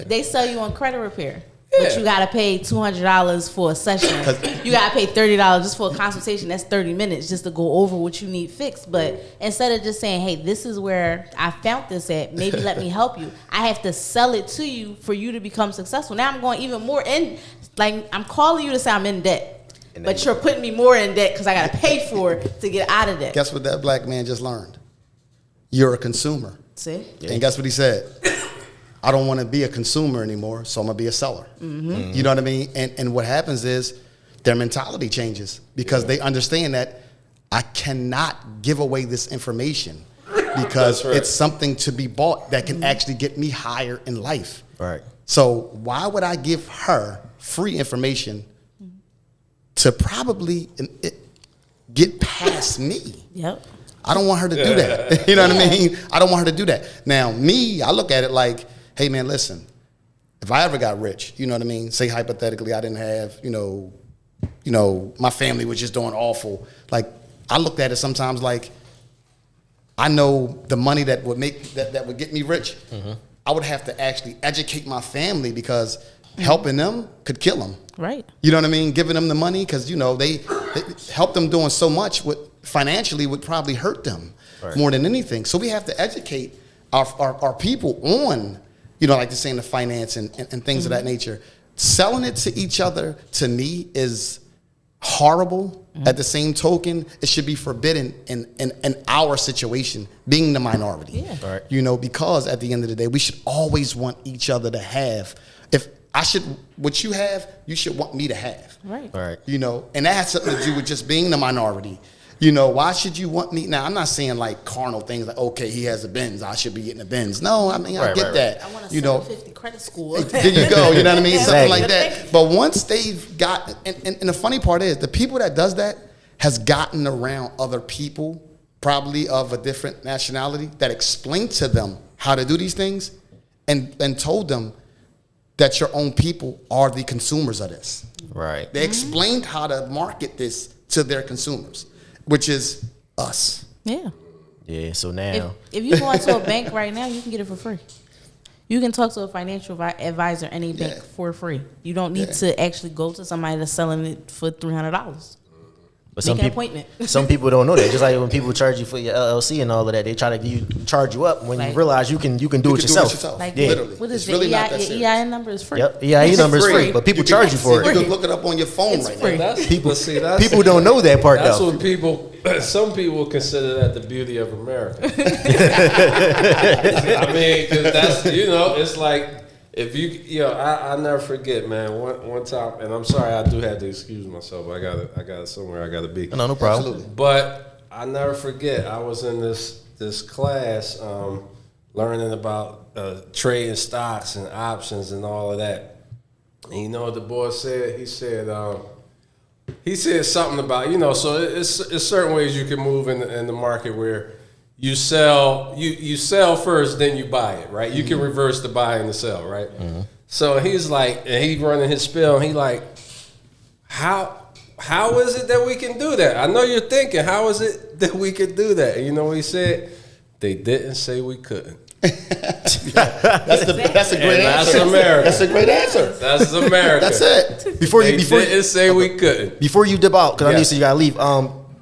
S3: they sell you on credit repair. But you gotta pay $200 for a session. You gotta pay $30 just for a consultation. That's 30 minutes just to go over what you need fixed. But instead of just saying, "Hey, this is where I found this at. Maybe let me help you," I have to sell it to you for you to become successful. Now I'm going even more in. Like I'm calling you to say I'm in debt, but you're putting me more in debt because I gotta pay for it to get out of debt.
S5: Guess what that black man just learned? You're a consumer.
S3: See?
S5: And guess what he said? I don't want to be a consumer anymore, so I'm going to be a seller. You know what I mean? And what happens is their mentality changes because they understand that I cannot give away this information because it's something to be bought that can actually get me higher in life.
S2: Right.
S5: So why would I give her free information to probably get past me?
S3: Yep.
S5: I don't want her to do that. You know what I mean? I don't want her to do that. Now, me, I look at it like, hey, man, listen, if I ever got rich, you know what I mean? Say hypothetically I didn't have, you know, my family was just doing awful. Like, I looked at it sometimes like, I know the money that would make, that would get me rich. I would have to actually educate my family because helping them could kill them.
S3: Right.
S5: You know what I mean? Giving them the money because, you know, they help them doing so much financially would probably hurt them more than anything. So we have to educate our people on, you know, like they're saying, the finance and things of that nature. Selling it to each other, to me, is horrible. At the same token, it should be forbidden in our situation, being the minority.
S3: Yeah.
S2: Right.
S5: You know, because at the end of the day, we should always want each other to have. If I should, what you have, you should want me to have.
S3: Right.
S2: Right.
S5: You know, and that has something to do with just being the minority. You know, why should you want me? Now, I'm not saying like carnal things like, okay, he has a Benz, I should be getting a Benz. No, I mean, I get that.
S3: I want a
S5: you know,
S3: 750 credit score.
S5: there you go. You know what I mean? Something
S2: Exactly.
S5: like that. But once they've got, and the funny part is, the people that does that has gotten around other people, probably of a different nationality, that explained to them how to do these things, and told them that your own people are the consumers of this.
S2: Right.
S5: They explained how to market this to their consumers, which is us.
S3: Yeah.
S2: Yeah. So now.
S3: If you go into a bank right now, you can get it for free. You can talk to a financial advisor, any bank, for free. You don't need to actually go to somebody that's selling it for $300.
S2: But
S3: Make an appointment.
S2: Some people don't know that. Just like when people charge you for your LLC and all of that, they try to charge you up when you
S3: Like-
S2: realize you can do it yourself.
S3: Like,
S2: Yeah.
S5: Literally.
S3: what is
S5: It's
S3: the
S5: really not
S3: your
S5: that serious.
S3: EIN number is free.
S2: Yep. EIE number is free, but people charge you for
S5: You
S2: it.
S5: can look it up on your phone
S3: It's
S5: right
S3: free.
S5: now.
S4: That's
S2: People don't know that part
S4: That's
S2: though.
S4: what people. Some people consider that the beauty of America. I mean, 'cause that's, you know, it's like if I never forget, man. One time, and I'm sorry, I do have to excuse myself. I got somewhere I gotta be.
S2: No problem.
S5: Absolutely.
S4: But I never forget. I was in this class learning about trading stocks and options and all of that. And you know what the boy said? He said something about, you know, so it's certain ways you can move in the market where you sell first, then you buy it, right? You can reverse the buy and the sell, right? So he's like, and he running his spiel, and he like, how is it that we can do that? I know you're thinking, how is it that we could do that? And you know what he said? They didn't say we couldn't.
S5: That's a great
S4: And that's
S5: answer.
S4: America.
S5: That's a great answer.
S4: That's America.
S5: That's it.
S2: Before
S4: They
S2: you
S4: didn't say we couldn't.
S2: before you dip out, because I know you
S4: Yes.
S2: said you gotta leave.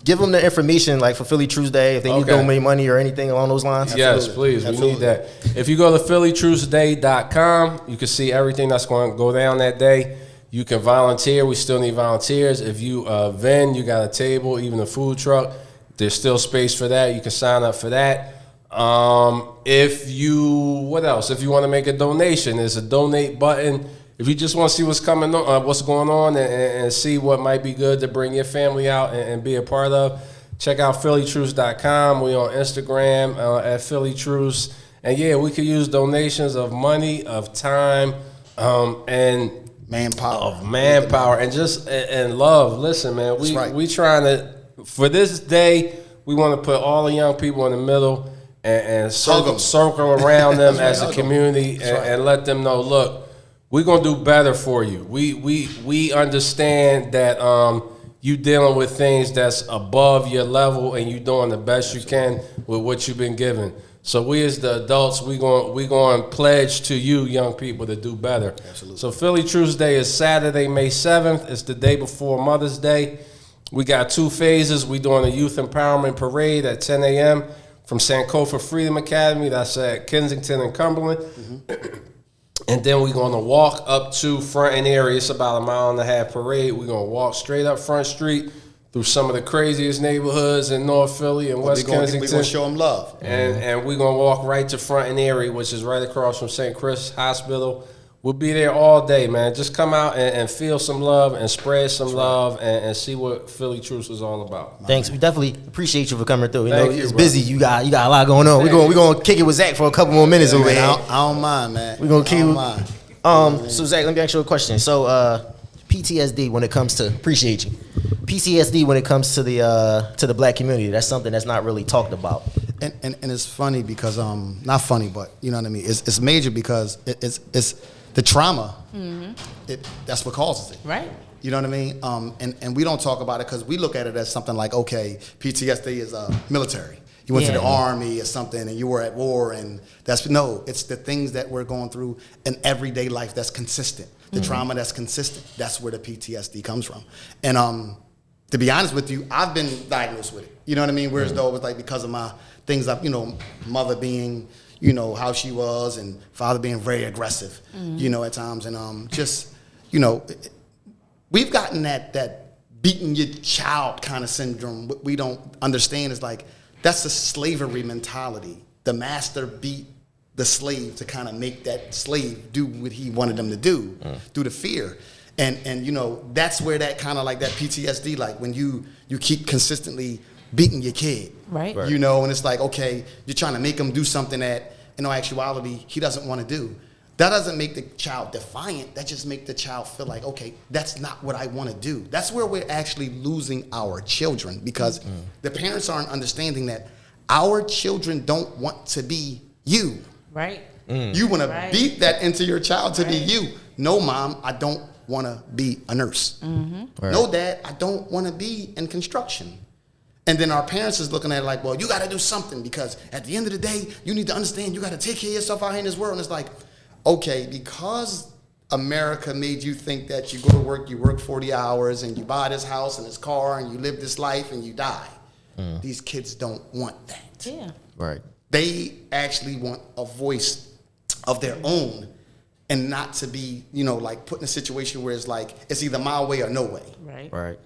S2: Give them the information like for Philly Truce Day if they need to
S4: Okay.
S2: donate money or anything along those lines.
S4: Yes, please. We
S5: Absolutely.
S4: need that. If you go to phillytruceday.com, you can see everything that's going to go down that day. You can volunteer. We still need volunteers. If you vend, you got a table, even a food truck, there's still space for that. You can sign up for that. What else? If you want to make a donation, there's a donate button. If you just want to see what's coming on, what's going on, and see what might be good to bring your family out and be a part of, check out phillytruce.com. We on Instagram at phillytruce. And yeah, we could use donations of money, of time, and
S5: Manpower.
S4: and just and love. Listen, man,
S5: That's right.
S4: we trying to, for this day, we want to put all the young people in the middle and
S5: Hug 'em.
S4: circle around them
S5: That's
S4: as
S5: right,
S4: a
S5: hug 'em.
S4: community
S5: That's right.
S4: and let them know, look, we're gonna do better for you. We understand that you dealing with things that's above your level and you doing the best you can with what you've been given. So we as the adults, we going to pledge to you young people to do better.
S5: Absolutely.
S4: So Philly Truce Day is Saturday, May 7th. It's the day before Mother's Day. We got 2 phases. We doing a youth empowerment parade at 10 a.m. from Sankofa Freedom Academy. That's at Kensington and Cumberland. And then we're going to walk up to Front and Erie. It's about a 1.5 mile parade. We're going to walk straight up Front Street through some of the craziest neighborhoods in North Philly and West Kensington.
S5: We're going to show them love.
S4: And we're going to walk right to Front and Erie, which is right across from St. Chris Hospital. We'll be there all day, man. Just come out and feel some love and spread some love and see what Philly Truce is all about.
S2: Thanks. We definitely appreciate you for coming through.
S4: Thank
S2: It's
S4: you,
S2: busy. You got a lot going on. We're going to kick it with Zach for a couple more minutes over
S5: Man,
S2: here.
S5: I don't mind, man.
S2: We're going to
S5: I
S2: kick
S5: don't
S2: it.
S5: mind.
S2: So Zach, let me ask you a question. So PTSD when it comes to appreciate you. PTSD when it comes to the black community. That's something that's not really talked about.
S5: And it's funny because not funny, but you know what I mean. It's major because it's the trauma. That's what causes it.
S3: Right.
S5: You know what I mean? And we don't talk about it because we look at it as something like, okay, PTSD is military. You went to the army or something and you were at war, and it's the things that we're going through in everyday life that's consistent. The trauma that's consistent. That's where the PTSD comes from. And to be honest with you, I've been diagnosed with it. You know what I mean? Whereas though it was like because of my things like, mother being, how she was, and father being very aggressive, at times. And we've gotten that beating your child kind of syndrome. What we don't understand is like, that's a slavery mentality. The master beat the slave to kind of make that slave do what he wanted them to do, through the fear. And that's where that kind of like that PTSD, like when you keep consistently beating your kid.
S3: Right.
S5: And it's like, okay, you're trying to make him do something that, in actuality, he doesn't want to do. That doesn't make the child defiant. That just makes the child feel like, okay, that's not what I want to do. That's where we're actually losing our children because the parents aren't understanding that our children don't want to be you.
S3: Right.
S5: You want to beat that into your child to be you. No, mom, I don't want to be a nurse. No, dad, I don't want to be in construction. And then our parents is looking at it like, well, you got to do something because at the end of the day, you need to understand you got to take care of yourself out here in this world. And it's like, okay, because America made you think that you go to work, you work 40 hours, and you buy this house and this car, and you live this life, and you die. These kids don't want that.
S3: Yeah.
S2: Right.
S5: They actually want a voice of their own and not to be, like put in a situation where it's like, it's either my way or no way.
S3: Right.
S2: Right.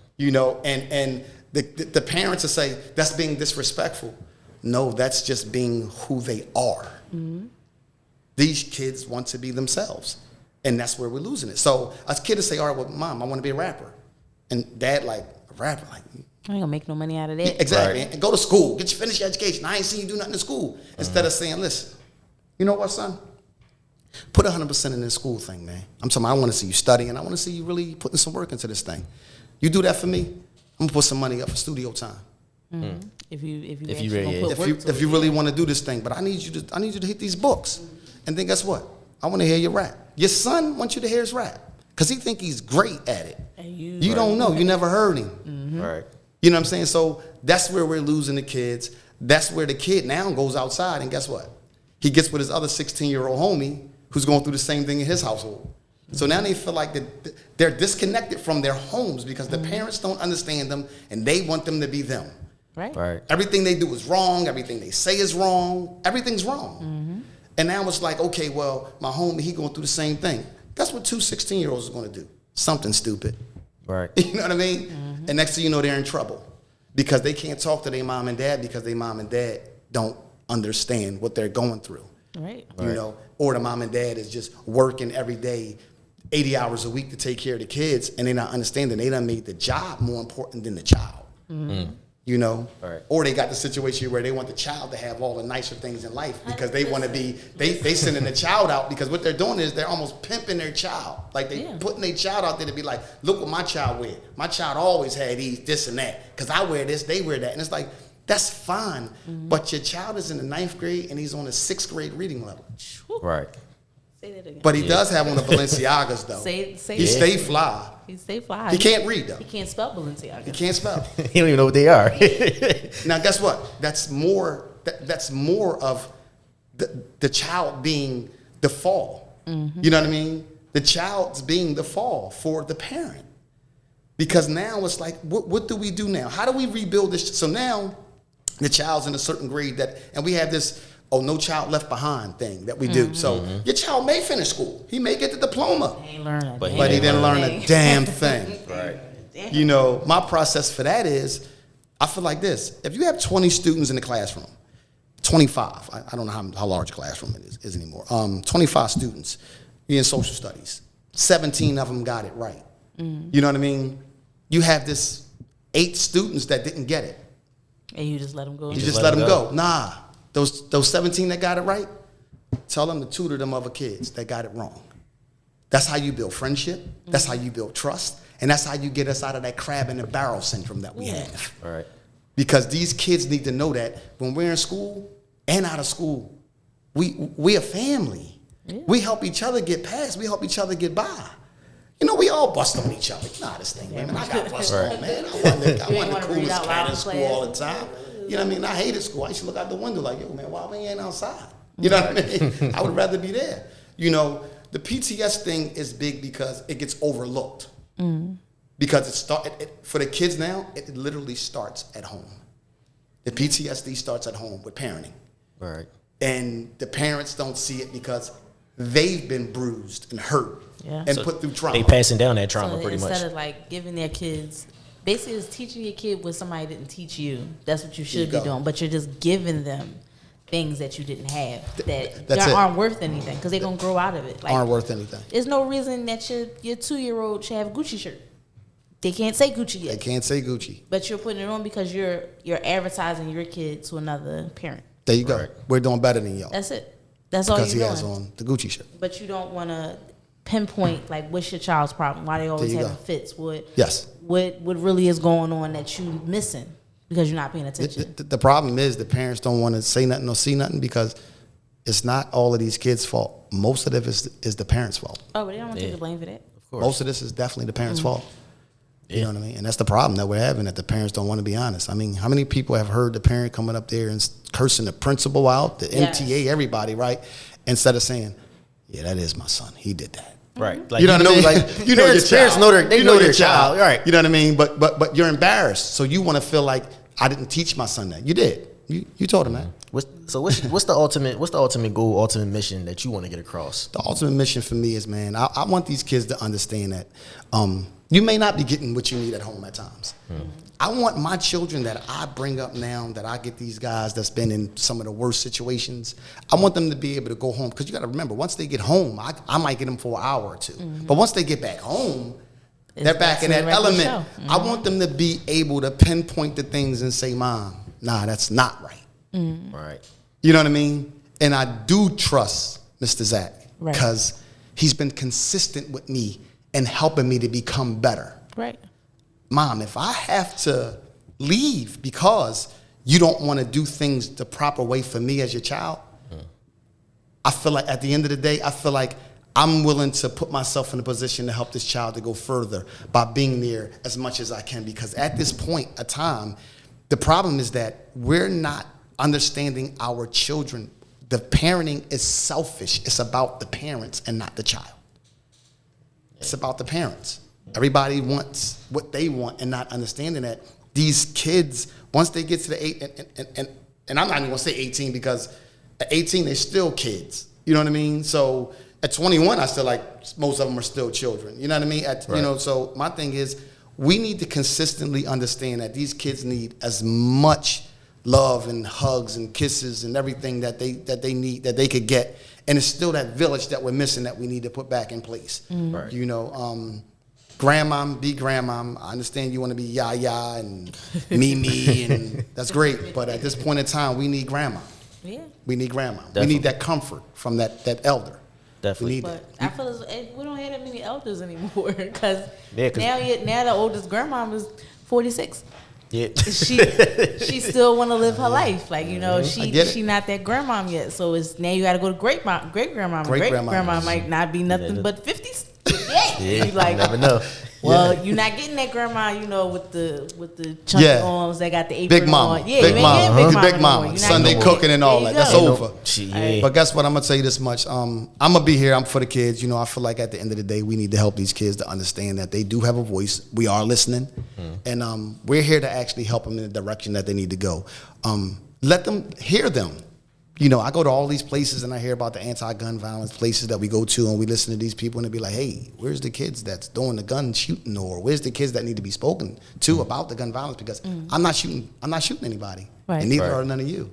S5: And the parents will say, that's being disrespectful. No, that's just being who they are. These kids want to be themselves. And that's where we're losing it. So a kid will say, all right, well, mom, I want to be a rapper. And dad, like, a rapper, like,
S3: I ain't gonna make no money out of that.
S5: exactly. And go to school. Finish your education. I ain't seen you do nothing in school. Instead of saying, listen, you know what, son? Put 100% in this school thing, man. I'm talking, I want to see you studying. I want to see you really putting some work into this thing. You do that for me, I'm gonna put some money up for studio time.
S3: If you
S5: If you really want to do this thing, but I need you to hit these books. And then guess what? I want to hear your rap. Your son wants you to hear his rap because he think he's great at it. You don't know. You never heard him.
S2: Right.
S5: You know what I'm saying? So that's where we're losing the kids. That's where the kid now goes outside and guess what? He gets with his other 16-year-old homie who's going through the same thing in his household. So now they feel like they're disconnected from their homes because the parents don't understand them and they want them to be them.
S2: Right.
S5: Everything they do is wrong. Everything they say is wrong. Everything's wrong. And now it's like, okay, well, my homie, he going through the same thing. That's what 2 16-year-olds are going to do. Something stupid.
S2: Right.
S5: You know what I mean? And next thing you know, they're in trouble because they can't talk to their mom and dad because their mom and dad don't understand what they're going through.
S3: Right.
S5: Or the mom and dad is just working every day, 80 hours a week to take care of the kids, and they're not understanding they done made the job more important than the child.
S2: Right.
S5: Or they got the situation where they want the child to have all the nicer things in life because they want to be, they sending the child out because what they're doing is they're almost pimping their child. Like they putting their child out there to be like, look what my child wear. My child always had these, this and that. Because I wear this, they wear that. And it's like, that's fine. But your child is in the 9th grade and he's on a 6th grade reading level.
S2: Right.
S3: Say that again.
S5: But he does have on the Balenciagas though.
S3: Say
S5: he
S3: it.
S5: stay fly.
S3: He stay fly.
S5: He can't read though.
S3: He can't spell Balenciaga.
S5: He can't spell.
S2: He don't even know what they are.
S5: Now guess what? That's more of the child being the fall. You know what I mean? The child's being the fall for the parent. Because now it's like, what do we do now? How do we rebuild this? So now the child's in a certain grade and we have this, no child left behind thing that we do. So your child may finish school. He may get the diploma.
S3: He ain't learning.
S2: But
S5: But he didn't learn a damn thing.
S2: Right.
S5: You know, my process for that is, I feel like this. If you have 20 students in the classroom, 25, I don't know how large a classroom it is anymore. 25 students, you're in social studies. 17 of them got it right. You know what I mean? You have this 8 students that didn't get it.
S3: And you just let them go.
S5: You just let them go. Nah, those 17 that got it right, tell them to tutor them other kids that got it wrong. That's how you build friendship. That's how you build trust. And that's how you get us out of that crab in the barrel syndrome that we have.
S2: All right.
S5: Because these kids need to know that when we're in school and out of school, we a family.
S3: Yeah.
S5: We help each other get past. We help each other get by. You know, we all bust on each other. Nah, this thing, man. I got bust on, man. I wasn't the coolest cat in school all the time. You know what I mean? I hated school. I used to look out the window like, yo, man, why we ain't outside? You know what I mean? I would rather be there. You know, the PTS thing is big because it gets overlooked. Because for the kids now, it literally starts at home. The PTSD starts at home with parenting.
S2: All right.
S5: And the parents don't see it because they've been bruised and hurt and put through trauma.
S2: They passing down that trauma
S3: So
S2: pretty much.
S3: instead of like giving their kids, basically it's teaching your kid what somebody didn't teach you. That's what you should be doing. But you're just giving them things that you didn't have that aren't worth anything because they're going to grow out of it. Like,
S5: aren't worth anything.
S3: There's no reason that your 2-year-old should have a Gucci shirt. They can't say Gucci yet.
S5: They can't say Gucci.
S3: But you're putting it on because you're advertising your kid to another parent.
S5: There you go. We're doing better than y'all.
S3: That's it. That's all you're doing.
S5: Because he has on the Gucci shirt.
S3: But you don't want to pinpoint like what's your child's problem, why they always having fits, what really is going on that you missing because you're not paying attention.
S5: The problem is the parents don't want to say nothing or see nothing because it's not all of these kids' fault. Most of it is the parents' fault.
S3: Oh, but they don't want to take the blame for that.
S2: Of course.
S5: Most of this is definitely the parents' fault. You know what I mean? And that's the problem that we're having, that the parents don't want to be honest. I mean, how many people have heard the parent coming up there and cursing the principal out, the MTA, everybody, right? Instead of saying, yeah, that is my son. He did that.
S2: Right. Like,
S5: You know what I mean? Like, you know your child.
S2: Parents know they know their child. Right.
S5: You know what I mean? But you're embarrassed. So you want to feel like, I didn't teach my son that. You did. You told him that.
S2: What's the ultimate goal, ultimate mission that you want to get across?
S5: The ultimate mission for me is, man, I want these kids to understand that you may not be getting what you need at home at times. I want my children that I bring up now, that I get these guys that's been in some of the worst situations, I want them to be able to go home. Because you got to remember, once they get home, I might get them for an hour or two. But once they get back home, they're back in that element. I want them to be able to pinpoint the things and say, Mom, nah, that's not right.
S2: Right.
S5: You know what I mean? And I do trust Mr. Zach because he's been consistent with me and helping me to become better.
S3: Right.
S5: Mom, if I have to leave because you don't want to do things the proper way for me as your child, I feel like at the end of the day, I feel like I'm willing to put myself in a position to help this child to go further by being there as much as I can. Because at this point of time, the problem is that we're not understanding our children. The parenting is selfish. It's about the parents and not the child. It's about the parents. Everybody wants what they want and not understanding that these kids, once they get to the 8, and I'm not even gonna say 18 because at 18 they're still kids. You know what I mean? So at 21, I still like most of them are still children. You know what I mean? You know, so my thing is we need to consistently understand that these kids need as much love and hugs and kisses and everything that they need, that they could get. And it's still that village that we're missing that we need to put back in place.
S2: Right.
S5: You know, grandma, be grandma. I understand you want to be yaya and me, and that's great. But at this point in time, we need grandma.
S3: Yeah.
S5: We need grandma.
S2: Definitely.
S5: We need that comfort from that elder.
S2: Definitely.
S5: We need
S3: But
S5: that.
S3: I feel as we don't have that many elders anymore because
S2: Yeah,
S3: now the oldest grandma is 46.
S2: Yeah.
S3: She still want to live her life, like, you know,
S5: get it.
S3: she not that grandmom yet. So it's now you got to go to great grandma. Great grandma might not be nothing but 50s. Yeah,
S2: Yeah,
S3: you like,
S2: you never know.
S3: Well, you're not getting that grandma, with the chunky
S5: Yeah.
S3: arms that got the apron
S5: Big mama.
S3: on. Yeah,
S5: Big
S3: you
S5: mama.
S3: ain't getting
S5: Big
S3: Big Mama.
S5: mama.
S3: No more. You're not
S5: Sunday
S3: getting
S5: cooking
S3: it.
S5: and all
S3: There
S5: that.
S3: you
S5: That's
S3: go.
S5: over.
S2: Yeah.
S5: But guess what? I'm gonna tell you this much. I'm gonna be here. I'm for the kids. I feel like at the end of the day, we need to help these kids to understand that they do have a voice. We are listening, and we're here to actually help them in the direction that they need to go. Let them hear them. I go to all these places and I hear about the anti-gun violence places that we go to, and we listen to these people and they be like, hey, where's the kids that's doing the gun shooting, or where's the kids that need to be spoken to about the gun violence? Because I'm not shooting anybody,
S3: Right.
S5: and neither
S4: Right.
S5: are none of you.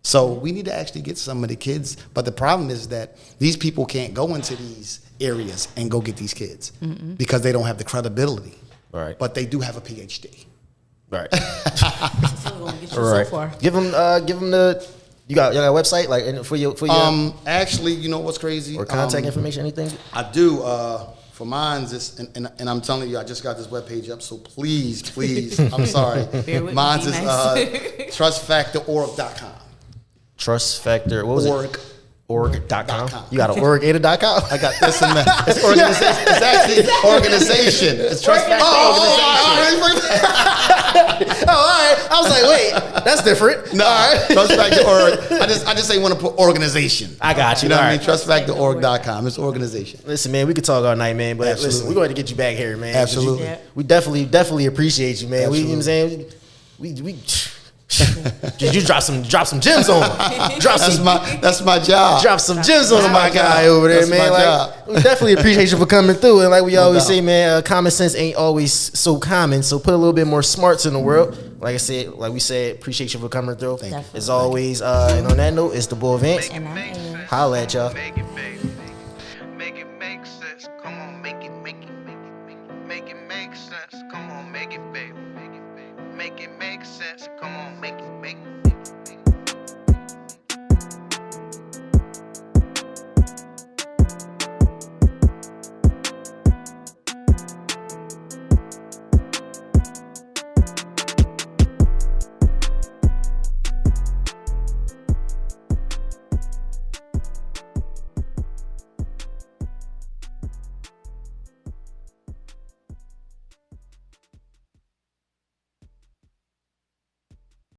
S5: So we need to actually get some of the kids. But the problem is that these people can't go into these areas and go get these kids because they don't have the credibility.
S2: Right.
S5: But they do have a PhD.
S2: Right.
S3: It's only gonna get you
S2: Right.
S3: so far.
S2: Give them the. You got a website like for your
S5: Actually, you know what's crazy?
S2: or contact information, anything?
S5: I do. For mine's, and I'm telling you, I just got this webpage up, so please, I'm sorry.
S3: Bear with me,
S5: Mine's
S3: be
S5: is
S3: nice.
S5: trustfactororg.com.
S2: Trust Factor. What was it? Org.com.
S5: .com.
S2: You got an org.com?
S5: I got this and that. It's organization. It's actually organization. It's Trust Factor Organization.
S2: Oh, all right. I was like, wait, that's different.
S5: No, Trust Factor Org. I just ain't want to put organization.
S2: I got you.
S5: You know what I
S2: All
S5: mean?
S2: right.
S5: Trustfactororg.com. It's organization.
S2: Listen, man, we could talk all night, man. But listen,
S5: Absolutely.
S2: we're going to get you back here, man.
S5: Absolutely.
S3: Yeah.
S2: We definitely appreciate you, man. We, you know what I'm saying? We you drop some gems on him.
S5: That's my job.
S2: Drop some gems on my guy over there,
S5: That's
S2: man.
S5: my
S2: Like,
S5: job.
S2: we definitely appreciate you for coming through. And like we always
S5: doubt.
S2: say, man, common sense ain't always so common. So put a little bit more smarts in the world. Like I said, like we said, appreciate you for coming through.
S5: Thank you.
S2: As always, and on that note, it's the boy Vance.
S3: And I am.
S2: Holla at y'all.
S1: Make it, baby.